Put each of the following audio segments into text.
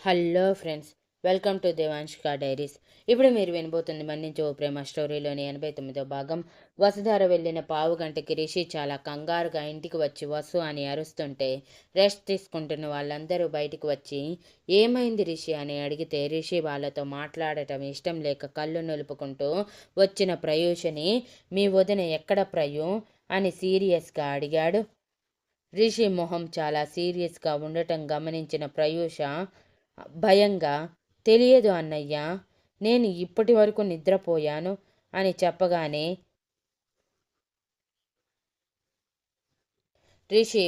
Hello friends, welcome to Devanshika diaries. ఇప్పుడు మీరు వినబోతుంది మన్నించే ఓ ప్రేమ స్టోరీలోని 89వ భాగం. వసుధార వెళ్ళిన పావు గంటకి రిషి చాలా కంగారుగా ఇంటికి వచ్చి వసు అని అరుస్తుంటే రెస్ట్ తీసుకుంటున్న వాళ్ళందరూ బయటికి వచ్చి ఏమైంది రిషి అని అడిగితే రిషి వాళ్ళతో మాట్లాడటం ఇష్టం లేక కళ్ళు నిలుపుకుంటూ వచ్చిన ప్రయూషని మీ వదిన ఎక్కడ ప్రయూ అని సీరియస్గా అడిగాడు. రిషి మొహం చాలా సీరియస్గా ఉండటం గమనించిన ప్రయూష భయంగా, తెలియదు అన్నయ్య, నేను ఇప్పటి వరకు నిద్రపోయాను అని చెప్పగానే రిషి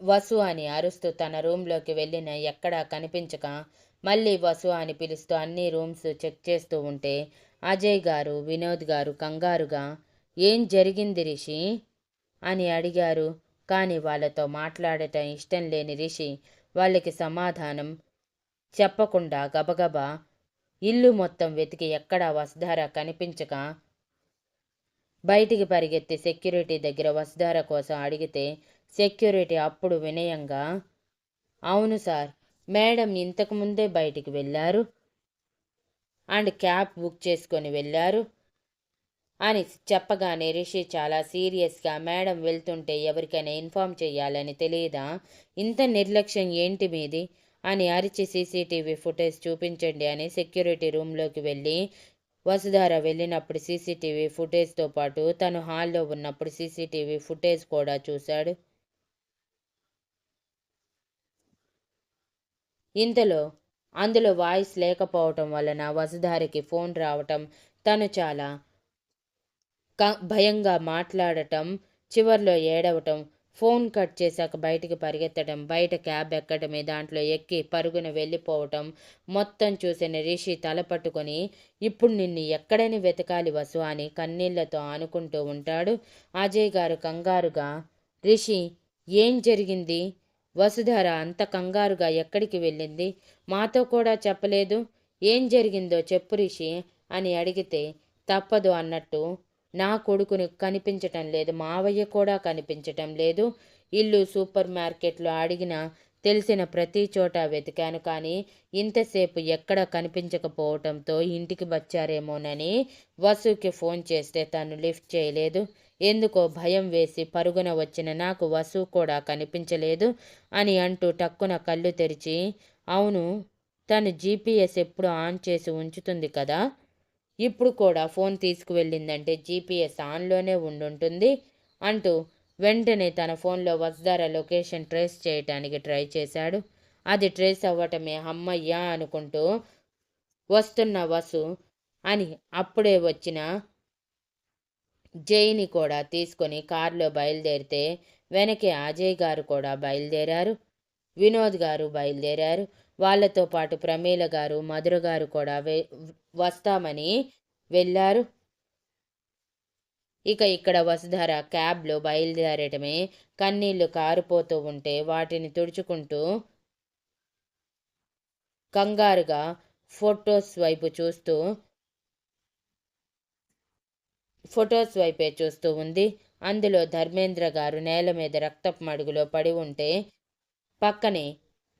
వసు అని అరుస్తూ తన రూంలోకి వెళ్ళిన ఎక్కడా కనిపించక మళ్ళీ వసు అని పిలుస్తూ అన్ని రూమ్స్ చెక్ చేస్తూ ఉంటే అజయ్ గారు, వినోద్ గారు కంగారుగా ఏం జరిగింది రిషి అని అడిగారు. కానీ వాళ్ళతో మాట్లాడటం ఇష్టం లేని రిషి వాళ్ళకి సమాధానం చెప్పకుండా గబగబా ఇల్లు మొత్తం వెతికి ఎక్కడా వసుధార కనిపించక బయటికి పరిగెత్తి సెక్యూరిటీ దగ్గర వసుధార కోసం అడిగితే సెక్యూరిటీ అప్పుడు వినయంగా, అవును సార్, మేడం ఇంతకుముందే బయటికి వెళ్ళారు అండ్ క్యాబ్ బుక్ చేసుకొని వెళ్ళారు అని చెప్పగానే రిషి చాలా సీరియస్గా, మేడం వెళ్తుంటే ఎవరికైనా ఇన్ఫామ్ చేయాలని తెలియదా, ఇంత నిర్లక్ష్యం ఏంటి మీది అని అరిచి సీసీటీవీ ఫుటేజ్ చూపించండి అని సెక్యూరిటీ రూమ్లోకి వెళ్ళి వసుధార వెళ్ళినప్పుడు సీసీటీవీ ఫుటేజ్తో పాటు తను హాల్లో ఉన్నప్పుడు సీసీటీవీ ఫుటేజ్ కూడా చూశాడు. ఇంతలో అందులో వాయిస్ లేకపోవటం వలన వసుధారికి ఫోన్ రావటం, తను చాలా భయంగా మాట్లాడటం, చివర్లో ఏడవటం, ఫోన్ కట్ చేశాక బయటికి పరిగెత్తడం, బయట క్యాబ్ ఎక్కడమే దాంట్లో ఎక్కి పరుగున వెళ్ళిపోవటం మొత్తం చూసిన రిషి తల పట్టుకొని ఇప్పుడు నిన్ను ఎక్కడని వెతకాలి వసు అని కన్నీళ్లతో అనుకుంటూ ఉంటాడు. అజయ్ గారు కంగారుగా, రిషి ఏం జరిగింది, వసుధార అంత కంగారుగా ఎక్కడికి వెళ్ళింది, మాతో కూడా చెప్పలేదు, ఏం జరిగిందో చెప్పు రిషి అని అడిగితే తప్పదు అన్నట్టు, నా కొడుకుని కనిపించటం లేదు, మావయ్య కూడా కనిపించటం లేదు, ఇల్లు సూపర్ మార్కెట్లో అడిగిన తెలిసిన ప్రతి చోట వెతికాను కానీ ఇంతసేపు ఎక్కడ కనిపించకపోవటంతో ఇంటికి వచ్చారేమోనని వసుకి ఫోన్ చేస్తే తను లిఫ్ట్ చేయలేదు, ఎందుకో భయం వేసి పరుగున వచ్చిన నాకు వసు కూడా కనిపించలేదు అని అంటూ టక్కున కళ్ళు తెరిచి, అవును, తను జీపీఎస్ ఎప్పుడు ఆన్ చేసి ఉంచుతుంది కదా, ఇప్పుడు కూడా ఫోన్ తీసుకువెళ్ళిందంటే జీపీఎస్ ఆన్లోనే ఉండుంటుంది అంటూ వెంటనే తన ఫోన్లో వసుధార లొకేషన్ ట్రేస్ చేయటానికి ట్రై చేశాడు. అది ట్రేస్ అవ్వటమే అమ్మయ్యా అనుకుంటూ వస్తున్న వసు అని అప్పుడే వచ్చిన జైని కూడా తీసుకొని కారులో బయలుదేరితే వెనకే అజయ్ గారు కూడా బయలుదేరారు, వినోద్ గారు బయలుదేరారు, వాళ్ళతో పాటు ప్రమీల గారు, మధుర గారు కూడా వస్తామని వెళ్ళారు. ఇక ఇక్కడ వసుధార క్యాబ్లో బయలుదేరటమే కన్నీళ్లు కారిపోతూ ఉంటే వాటిని తుడుచుకుంటూ కంగారుగా ఫొటోస్ వైపే చూస్తూ ఉంది. అందులో ధర్మేంద్ర గారు నేల మీద రక్తపు మడుగులో పడి ఉంటే పక్కనే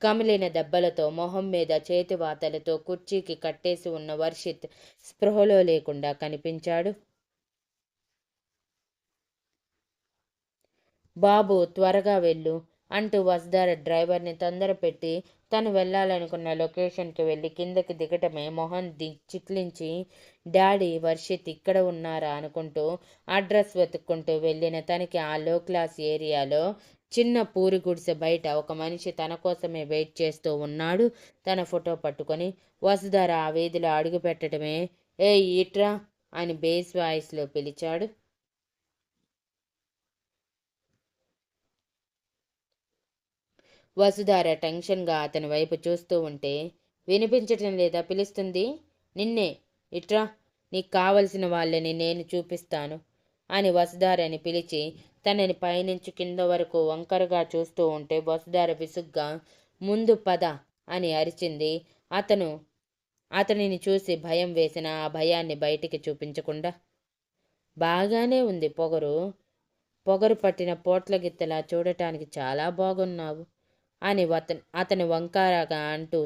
కమిలిన దెబ్బలతో మొహం మీద చేతివాతలతో కుర్చీకి కట్టేసి ఉన్న వర్షిత్ స్పృహలో లేకుండా కనిపించాడు. బాబు త్వరగా వెళ్ళు అంటూ వసుధార డ్రైవర్ని తొందరపెట్టి తను వెళ్ళాలనుకున్న లొకేషన్కి వెళ్ళి కిందకి దిగటమే మొహం చిట్లించి, డాడీ వర్షిత్ ఇక్కడ ఉన్నారా అనుకుంటూ అడ్రస్ వెతుక్కుంటూ వెళ్ళిన తనకి ఆ లో క్లాస్ ఏరియాలో చిన్న పూరి గుడిసె బయట ఒక మనిషి తన కోసమే వెయిట్ చేస్తూ ఉన్నాడు తన ఫోటో పట్టుకొని. వసుధార ఆ వీధిలో అడుగు పెట్టడమే, ఏ ఈట్రా అని బేస్ వాయిస్లో పిలిచాడు. వసుధార టెన్షన్గా అతని వైపు చూస్తూ ఉంటే, వినిపించటం లేదా పిలుస్తుంది, నిన్నే, ఇట్రా, నీకు కావలసిన వాళ్ళని నేను చూపిస్తాను అని వసుధారని పిలిచి తనని పైనుంచి కింద వరకు వంకరగా చూస్తూ ఉంటే వసుధార విసుగ్గా ముందు పద అని అరిచింది. అతనిని చూసి భయం వేసిన ఆ భయాన్ని బయటికి చూపించకుండా, బాగానే ఉంది పొగరు పట్టిన పోట్ల గిత్తలా చూడటానికి చాలా బాగున్నావు అని అతని వంకారగా అంటూ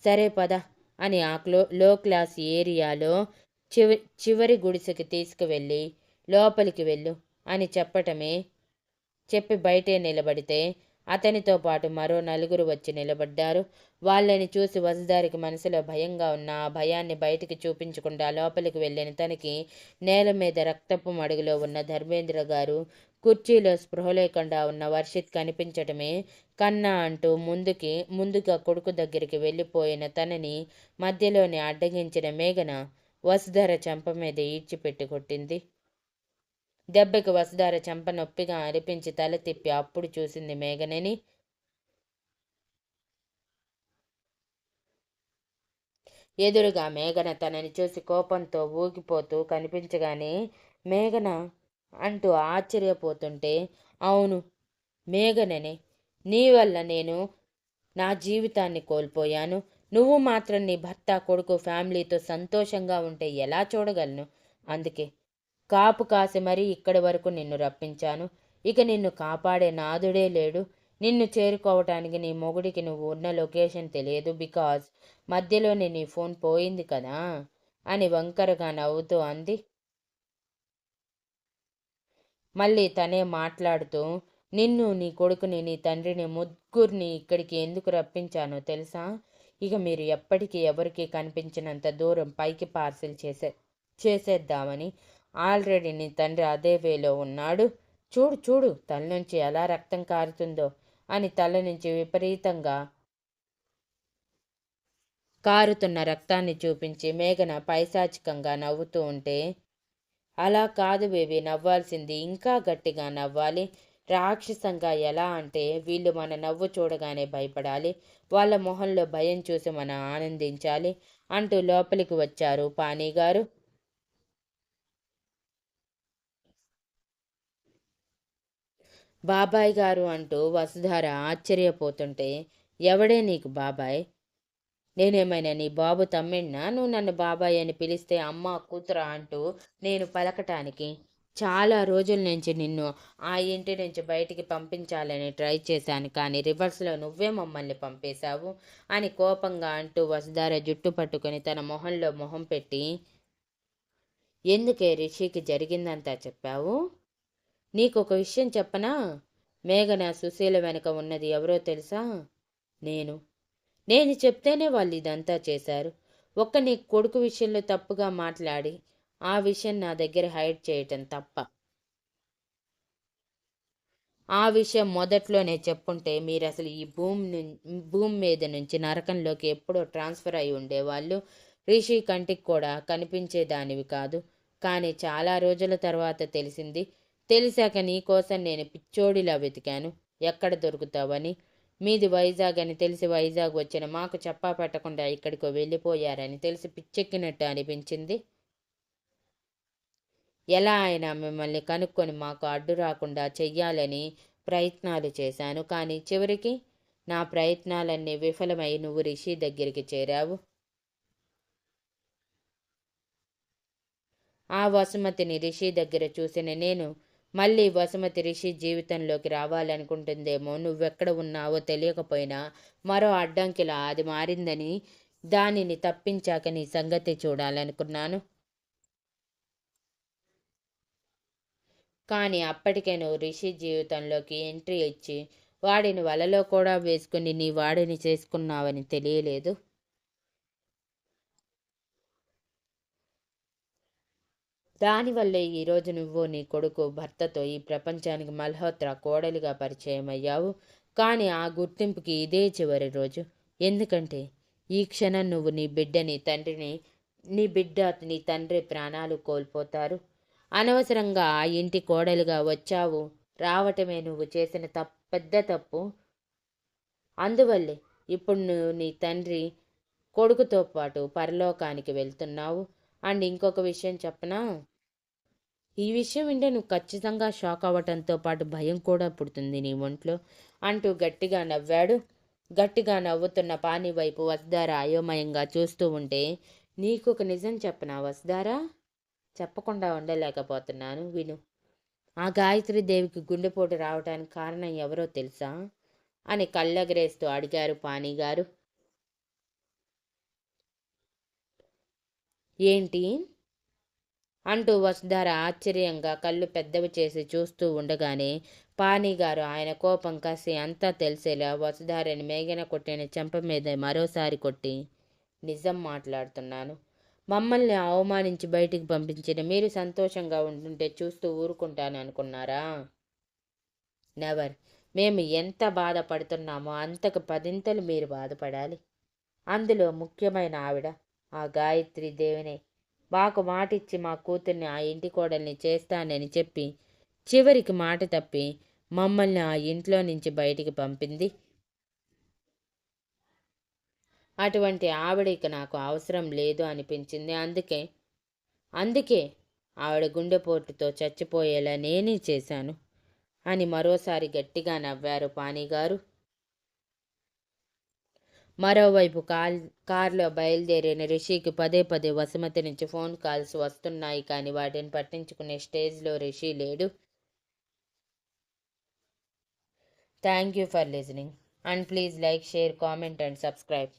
సరే పద అని ఆ లో క్లాస్ ఏరియాలో చివరి గుడిసెకి తీసుకువెళ్ళి లోపలికి వెళ్ళు అని చెప్పి బయటే నిలబడితే అతనితో పాటు మరో నలుగురు వచ్చి నిలబడ్డారు. వాళ్ళని చూసి వసుధారికి మనసులో భయంగా ఉన్న ఆ భయాన్ని బయటికి చూపించకుండా లోపలికి వెళ్ళిన తనకి నేల మీద రక్తపు మడుగులో ఉన్న ధర్మేంద్ర గారు, కుర్చీలో స్పృహ లేకుండా ఉన్న వర్షిత్ కనిపించటమే కన్నా అంటూ ముందుగా కొడుకు దగ్గరికి వెళ్ళిపోయిన తనని మధ్యలోనే అడ్డగించిన మేఘన వసుధర చెంప మీద ఈడ్చిపెట్టి కొట్టింది. దెబ్బకి వసుధార చెంప నొప్పిగా అనిపించి తల తిప్పి అప్పుడు చూసింది మేఘనని. ఎదురుగా మేఘన తనని చూసి కోపంతో ఊగిపోతూ కనిపించగానే మేఘన అంటూ ఆశ్చర్యపోతుంటే, అవును మేఘననే, నీ వల్ల నేను నా జీవితాన్ని కోల్పోయాను. నువ్వు మాత్రం నీ భర్త, కొడుకు, ఫ్యామిలీతో సంతోషంగా ఉంటే ఎలా చూడగలను? అందుకే కాపు కాసి మరీ ఇక్కడి వరకు నిన్ను రప్పించాను. ఇక నిన్ను కాపాడే నాదుడే లేడు. నిన్ను చేరుకోవటానికి నీ మొగుడికి నువ్వు ఉన్న లొకేషన్ తెలియదు. బికాజ్ మధ్యలోనే నీ ఫోన్ పోయింది కదా అని వంకరగా నవ్వుతూ అంది. మళ్ళీ తనే మాట్లాడుతూ, నిన్ను, నీ కొడుకుని, నీ తండ్రిని, ముగ్గురిని ఇక్కడికి ఎందుకు రప్పించానో తెలుసా? ఇక మీరు ఎప్పటికీ ఎవరికి కనిపించినంత దూరం పైకి పార్సిల్ చేసేద్దామని. ఆల్రెడీ నీ తండ్రి అదే వేలో ఉన్నాడు. చూడు చూడు తల నుంచి ఎలా రక్తం కారుతుందో అని తల నుంచి విపరీతంగా కారుతున్న రక్తాన్ని చూపించి మేఘన పైశాచికంగా నవ్వుతూ ఉంటే, అలా కాదు బేబీ నవ్వాల్సింది, ఇంకా గట్టిగా నవ్వాలి. రాక్షసంగా ఎలా అంటే వీళ్ళు మన నవ్వు చూడగానే భయపడాలి. వాళ్ళ మొహంలో భయం చూసి మనం ఆనందించాలి అంటూ లోపలికి వచ్చారు పానీగారు. బాబాయ్ గారు అంటూ వసుధార ఆశ్చర్యపోతుంటే, ఎవడే నీకు బాబాయ్? నేనేమైనా నీ బాబు తమ్మిణ్ణా నువ్వు నన్ను బాబాయ్ అని పిలిస్తే అమ్మ కూతురా అంటూ నేను పలకటానికి? చాలా రోజుల నుంచి నిన్ను ఆ ఇంటి నుంచి బయటికి పంపించాలని ట్రై చేశాను, కానీ రివర్స్లో నువ్వే మమ్మల్ని పంపేశావు అని కోపంగా అంటూ వసుధార జుట్టు పట్టుకొని తన మొహంలో మొహం పెట్టి, ఎందుకే రిషికి జరిగిందంతా చెప్పావు? నీకొక విషయం చెప్పనా? మేఘన సుశీల వెనక ఉన్నది ఎవరో తెలుసా? నేను. నేను చెప్తేనే వాళ్ళు ఇదంతా చేశారు. నీ కొడుకు విషయంలో తప్పుగా మాట్లాడి ఆ విషయం నా దగ్గర హైడ్ చేయటం తప్ప. ఆ విషయం మొదట్లోనే చెప్పుంటే మీరు అసలు ఈ భూమి మీద నుంచి నరకంలోకి ఎప్పుడో ట్రాన్స్ఫర్ అయి ఉండేవాళ్ళు. రిషి కంటికి కూడా కనిపించేదానివి కాదు. కానీ చాలా రోజుల తర్వాత తెలిసింది. తెలిసాక నీకోసం నేను పిచ్చోడిలా వెతికాను ఎక్కడ దొరుకుతావని. మీది వైజాగ్ అని తెలిసి వైజాగ్ వచ్చిన మాకు చెప్పా పెట్టకుండా ఇక్కడికో వెళ్ళిపోయారని తెలిసి పిచ్చెక్కినట్టు అనిపించింది. ఎలా అయినా మిమ్మల్ని కనుక్కొని మాకు అడ్డు రాకుండా చెయ్యాలని ప్రయత్నాలు చేశాను, కానీ చివరికి నా ప్రయత్నాలన్నీ విఫలమై నువ్వు రిషి దగ్గరికి చేరావు. ఆ వసుమతిని రిషి దగ్గర చూసిన నేను మళ్ళీ వసుమతి రిషి జీవితంలోకి రావాలనుకుంటుందేమో, నువ్వెక్కడ ఉన్నావో తెలియకపోయినా మరో అడ్డంకిలా అది మారిందని, దానిని తప్పించాక నీ సంగతి చూడాలనుకున్నాను. కానీ అప్పటికే నువ్వు రిషి జీవితంలోకి ఎంట్రీ ఇచ్చి వాడిని వలలో కూడా వేసుకుని నీ వాడిని చేసుకున్నావని తెలియలేదు. దానివల్లే ఈరోజు నువ్వు నీ కొడుకు భర్తతో ఈ ప్రపంచానికి మల్హోత్రా కోడలిగా పరిచయం అయ్యావు. కానీ ఆ గుర్తింపుకి ఇదే చివరి రోజు. ఎందుకంటే ఈ క్షణం నువ్వు నీ బిడ్డ నీ తండ్రి ప్రాణాలు కోల్పోతారు. అనవసరంగా ఆ ఇంటి కోడలుగా వచ్చావు. రావటమే నువ్వు చేసిన పెద్ద తప్పు. అందువల్లే ఇప్పుడు నువ్వు నీ తండ్రి కొడుకుతో పాటు పరలోకానికి వెళ్తున్నావు. అండ్ ఇంకొక విషయం చెప్పనా? ఈ విషయం వింటే నువ్వు ఖచ్చితంగా షాక్ అవ్వటంతో పాటు భయం కూడా పుడుతుంది నీ ఒంట్లో అంటూ గట్టిగా నవ్వాడు. గట్టిగా నవ్వుతున్న పాని వైపు వసుధార అయోమయంగా చూస్తూ ఉంటే, నీకొక నిజం చెప్పనా వసుధారా? చెప్పకుండా ఉండలేకపోతున్నాను, విను. ఆ గాయత్రీదేవికి గుండెపోటు రావడానికి కారణం ఎవరో తెలుసా అని కళ్ళెగరేస్తూ అడిగారు పానీగారు. ఏంటి అంటూ వసుధార ఆశ్చర్యంగా కళ్ళు పెద్దవి చేసి చూస్తూ ఉండగానే పానీగారు ఆయన కోపం కసి అంతా తెలిసేలా వసుధారని మేఘన కొట్టిన చెంప మీద మరోసారి కొట్టి, నిజం మాట్లాడుతున్నాను. మమ్మల్ని అవమానించి బయటికి పంపించిన మీరు సంతోషంగా ఉంటుంటే చూస్తూ ఊరుకుంటాను అనుకున్నారా? నెవర్. మేము ఎంత బాధపడుతున్నామో అంతకు పదింతలు మీరు బాధపడాలి. అందులో ముఖ్యమైన ఆవిడ ఆ గాయత్రి దేవినే. మాకు మాటిచ్చి మా కూతుర్ని ఆ ఇంటి కోడల్ని చేస్తానని చెప్పి చివరికి మాట తప్పి మమ్మల్ని ఆ ఇంట్లో నుంచి బయటికి పంపింది. అటువంటి ఆవిడ ఇక నాకు అవసరం లేదు అనిపించింది. అందుకే ఆవిడ గుండెపోటుతో చచ్చిపోయేలా నేనే చేశాను అని మరోసారి గట్టిగా నవ్వారు పానీగారు. మరోవైపు కారులో బయలుదేరిన రిషికి పదే పదే వసుమతి నుంచి ఫోన్ కాల్స్ వస్తున్నాయి, కానీ వాటిని పట్టించుకునే స్టేజ్లో రిషి లేడు. Thank you for listening and please like, share, comment and subscribe.